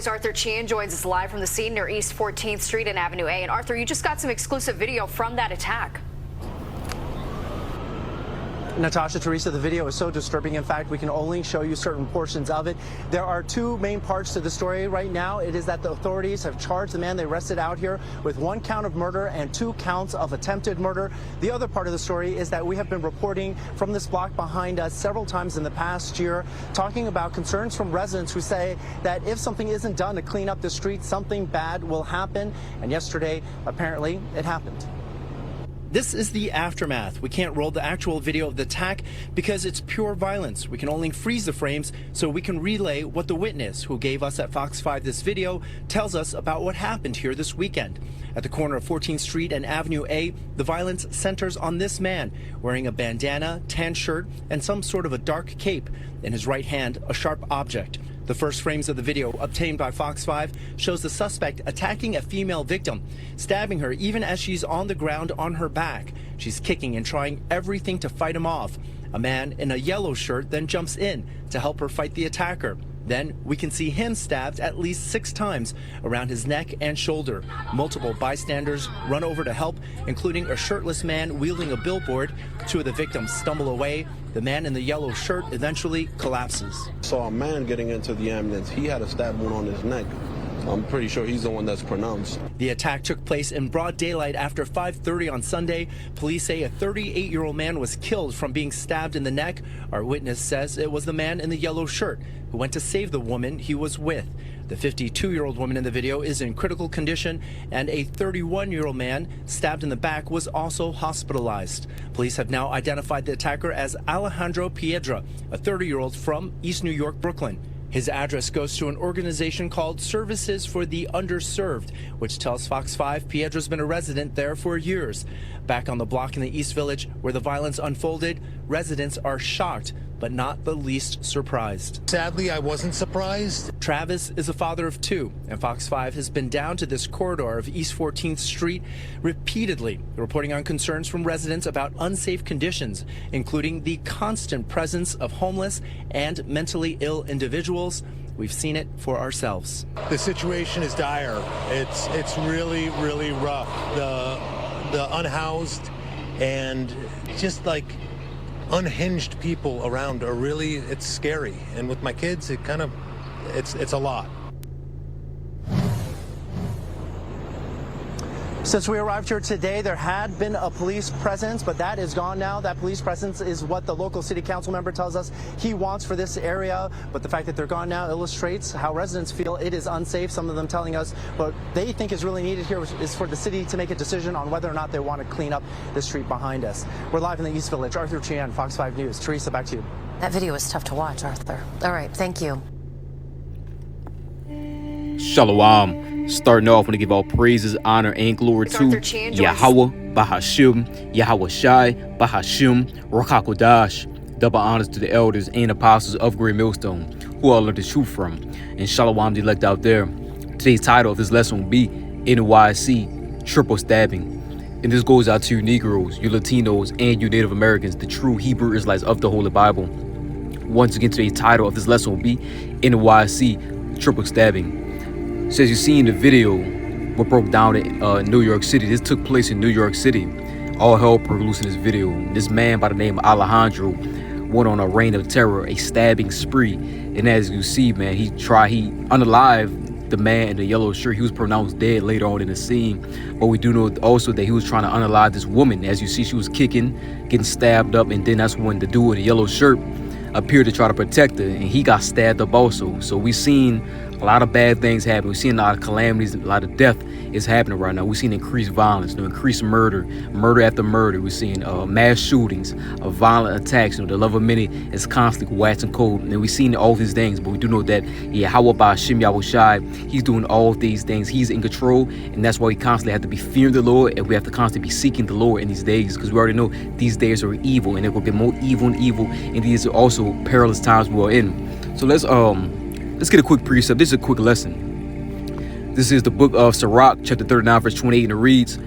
Arthur Chien joins us live from the scene near East 14th Street and Avenue A. And Arthur, you just got some exclusive video from that attack. Natasha, Teresa, the video is so disturbing. In fact, we can only show you certain portions of it. There are two main parts to the story right now. It is that the authorities have charged the man they arrested out here with 1 count of murder and 2 counts of attempted murder. The other part of the story is that we have been reporting from this block behind us several times in the past year, talking about concerns from residents who say that if something isn't done to clean up the street, something bad will happen. And yesterday, apparently, it happened. This is the aftermath. We can't roll the actual video of the attack because it's pure violence. We can only freeze the frames so we can relay what the witness who gave us at Fox 5 this video tells us about what happened here this weekend. At the corner of 14th Street and Avenue A, the violence centers on this man wearing a bandana, tan shirt, and some sort of a dark cape. In his right hand, a sharp object. The first frames of the video obtained by Fox 5 shows the suspect attacking a female victim, stabbing her even as she's on the ground on her back. She's kicking and trying everything to fight him off. A man in a yellow shirt then jumps in to help her fight the attacker. Then we can see him stabbed at least 6 times around his neck and shoulder. Multiple bystanders run over to help, including a shirtless man wielding a billboard. 2 of the victims stumble away. The man in the yellow shirt eventually collapses. Saw a man getting into the ambulance. He had a stab wound on his neck. I'm pretty sure he's the one that's pronounced. The attack took place in broad daylight after 5:30 on Sunday. Police say a 38-year-old man was killed from being stabbed in the neck. Our witness says it was the man in the yellow shirt who went to save the woman he was with. The 52-year-old woman in the video is in critical condition, and a 31-year-old man stabbed in the back was also hospitalized. Police have now identified the attacker as Alejandro Piedra, a 30-year-old from East New York, Brooklyn. His address goes to an organization called Services for the Underserved, which tells Fox 5 Piedra's been a resident there for years. Back on the block in the East Village where the violence unfolded, residents are shocked, but not the least surprised. Sadly, I wasn't surprised. Travis is a father of 2, and Fox 5 has been down to this corridor of East 14th Street repeatedly, reporting on concerns from residents about unsafe conditions, including the constant presence of homeless and mentally ill individuals. We've seen it for ourselves. The situation is dire. It's really, really rough. The unhoused and just like unhinged people around are really, it's scary. And with my kids, it's a lot. Since we arrived here today, there had been a police presence, but that is gone now. That police presence is what the local city council member tells us he wants for this area. But the fact that they're gone now illustrates how residents feel it is unsafe. Some of them telling us what they think is really needed here is for the city to make a decision on whether or not they want to clean up the street behind us. We're live in the East Village. Arthur Chien, Fox 5 News. Teresa, back to you. That video was tough to watch, Arthur. All right, thank you. Shalom. Starting off, I want to give all praises, honor, and glory to Yahweh, Bahashim, Yahweh Shai, Bahashim, Rakakodash. Double honors to the elders and apostles of Great Millstone, who all learned the truth from. And Shalom, the elect out there. Today's title of this lesson will be NYC Triple Stabbing. And this goes out to you Negroes, you Latinos, and you Native Americans, the true Hebrew Israelites of the Holy Bible. Once again, today's title of this lesson will be NYC Triple Stabbing. So as you see in the video, what broke down in New York City, this took place in New York City. All hell broke loose in this video. This man by the name of Alejandro went on a reign of terror, a stabbing spree. And as you see, man, he unalived the man in the yellow shirt. He was pronounced dead later on in the scene. But we do know also that he was trying to unalive this woman. As you see, she was kicking, getting stabbed up, and then that's when the dude in the yellow shirt appeared to try to protect her, and he got stabbed up also. So we've seen a lot of bad things happen. We've seen a lot of calamities, a lot of death is happening right now. We've seen increased violence, increased murder after murder. We've seen mass shootings, violent attacks. The love of many is constantly waxing cold. And we've seen all these things, but we do know that Yahweh Ba'ashim Yahweh Shai, he's doing all these things. He's in control, and that's why we constantly have to be fearing the Lord, and we have to constantly be seeking the Lord in these days, because we already know these days are evil, and there will get more evil and evil, and these are also perilous times we are in. So let's get a quick precept. This is a quick lesson. This is the book of Sirach, chapter 39, verse 28, and it reads,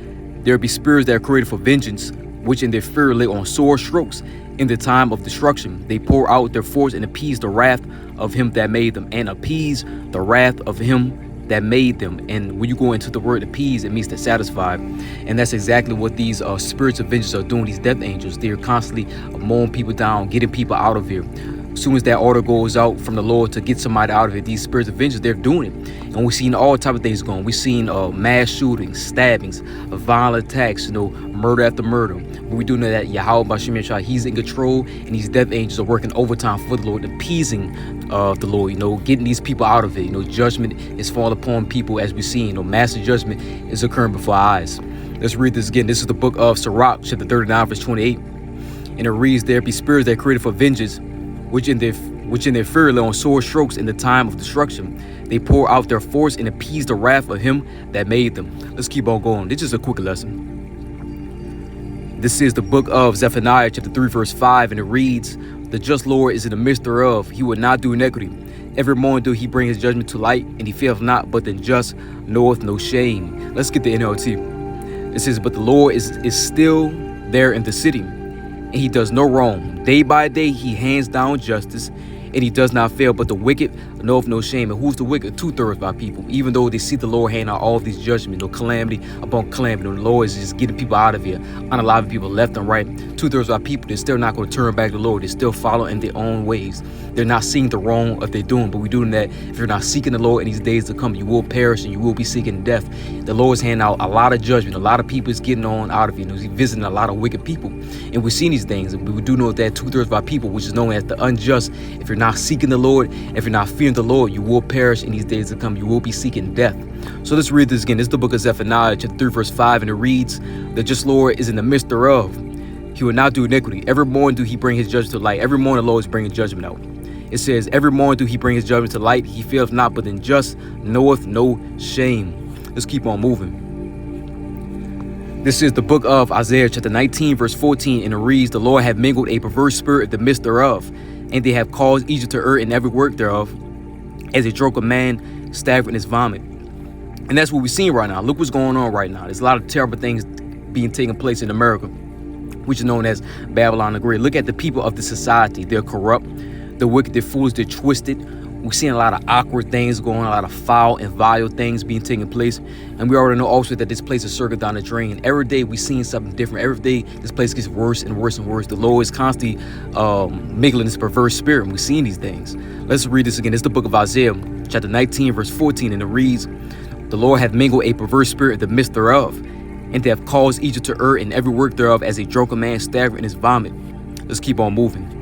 "There be spirits that are created for vengeance, which in their fear lay on sore strokes in the time of destruction. They pour out their force and appease the wrath of him that made them, and appease the wrath of him that made them. And when you go into the word appease, it means to satisfy. And that's exactly what these spirits of vengeance are doing. These death angels, they're constantly mowing people down, getting people out of here. As soon as that order goes out from the Lord to get somebody out of it, these spirits of vengeance, they're doing it. And we've seen all type of things going. We've seen mass shootings, stabbings, violent attacks, murder after murder. When we do know that Yahweh Bashim Yeshua, he's in control, and these death angels are working overtime for the Lord, appeasing the Lord, getting these people out of it. Judgment is falling upon people, as we've seen. Massive judgment is occurring before our eyes. Let's read this again. This is the book of Sirach, chapter 39, verse 28. And it reads, there be spirits that created for vengeance, which in their fear lay on sore strokes in the time of destruction. They pour out their force and appease the wrath of him that made them. Let's keep on going. This is a quick lesson. This is the book of Zephaniah, chapter 3, verse 5, and it reads, the just Lord is in the midst thereof. He will not do iniquity. Every morning do he bring his judgment to light, and he faileth not, but the just knoweth no shame. Let's get the NLT. It says, but the Lord is still there in the city, and he does no wrong. Day by day he hands down justice, and he does not fail, but the wicked knoweth no shame. And who's the wicked? 2/3 of our people. Even though they see the Lord hand out all these judgments, calamity upon calamity, the Lord is just getting people out of here, unaliving people left and right. 2/3 of our people, they're still not going to turn back to the Lord. They're still following their own ways. They're not seeing the wrong of they're doing, but we're doing that. If you're not seeking the Lord in these days to come, you will perish and you will be seeking death. The Lord is handing out a lot of judgment. A lot of people is getting on out of you. He's visiting a lot of wicked people. And we're seeing these things. But we do know that 2/3 of our people, which is known as the unjust, if you're not seeking the Lord, if you're not fearing the Lord, you will perish in these days to come. You will be seeking death. So let's read this again. This is the book of Zephaniah, chapter 3, verse 5, and it reads, the just Lord is in the midst thereof. He will not do iniquity. Every morning do he bring his judgment to light. Every morning the Lord is bringing judgment out. It says, every morning do he bring his judgment to light. He faileth not, but the just knoweth no shame. Let's keep on moving. This is the book of Isaiah, chapter 19, verse 14, and it reads, the Lord hath mingled a perverse spirit in the midst thereof, and they have caused Egypt to err in every work thereof, as a drunken man stagger in his vomit. And that's what we're seeing right now. Look what's going on right now. There's a lot of terrible things being taken place in America, which is known as Babylon the Great. Look at the people of the society. They're corrupt, they're wicked, they're foolish, they're twisted. We're seeing a lot of awkward things going on, a lot of foul and vile things being taken place. And we already know also that this place is circled down the drain. Every day we're seeing something different. Every day this place gets worse and worse and worse. The Lord is constantly mingling this perverse spirit, and we're seeing these things. Let's read this again. It's the book of Isaiah, chapter 19, verse 14, and it reads, the Lord hath mingled a perverse spirit in the midst thereof, and they have caused Egypt to err in every work thereof, as a drunken man stagger in his vomit. Let's keep on moving.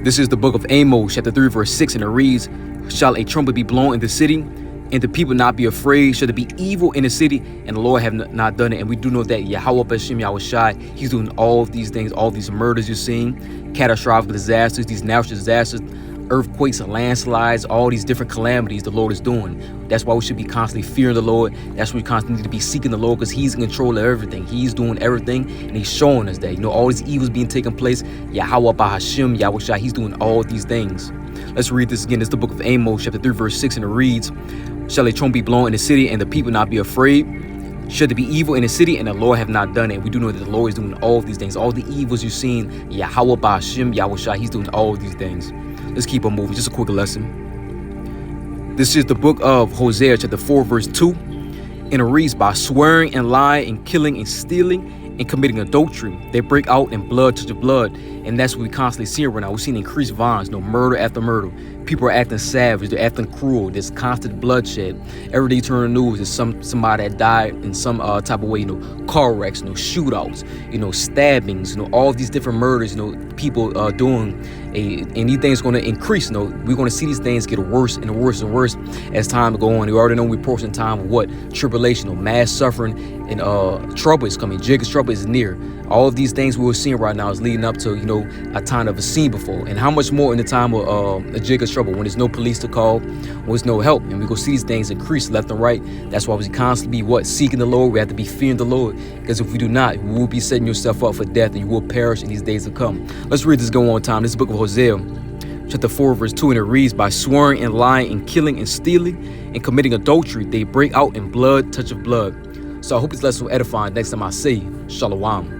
This is the book of Amos, chapter 3, verse 6, and it reads, shall a trumpet be blown in the city, and the people not be afraid? Shall there be evil in the city, and the Lord have not done it? And we do know that Yahweh Bashim Yahushai, he's doing all of these things, all these murders you're seeing, catastrophic disasters, these natural disasters, earthquakes and landslides, all these different calamities the Lord is doing. That's why we should be constantly fearing the Lord. That's why we constantly need to be seeking the Lord, because he's in control of everything. He's doing everything, and he's showing us that, all these evils being taken place. Yahweh Bahashim Yahushua, he's doing all these things. Let's read this again. It's the book of Amos, chapter 3, verse 6, and it reads, shall a trumpet be blown in the city, and the people not be afraid? Should there be evil in the city, and the Lord have not done it? We do know that the Lord is doing all of these things. All the evils you've seen, Yahweh Bahashim Yahushua, he's doing all of these things. Let's keep on moving. Just a quick lesson. This is the book of Hosea, chapter 4, verse 2. And it reads, by swearing and lying and killing and stealing and committing adultery, they break out in blood to the blood. And that's what we constantly see right now. We're seeing increased violence, murder after murder. People are acting savage, they're acting cruel. There's constant bloodshed. Every day you turn on the news, there's somebody that died in some type of way, car wrecks, shootouts, stabbings, all these different murders, people doing and these things going to increase. We're going to see these things get worse and worse and worse as time goes on. We already know we're approaching time of what? Tribulation, mass suffering, and trouble is coming. Jacob's trouble is near. All of these things we're seeing right now is leading up to, a time never seen before. And how much more in the time of Jacob's trouble, when there's no police to call, when there's no help. And we're going to see these things increase left and right. That's why we constantly be seeking the Lord. We have to be fearing the Lord. Because if we do not, you will be setting yourself up for death, and you will perish in these days to come. Let's read this go on time. This is the book of Hosea, chapter 4, verse 2, and it reads, by swearing and lying and killing and stealing and committing adultery, they break out in blood, touch of blood. So I hope this lesson will edify next time I see you. Shalom.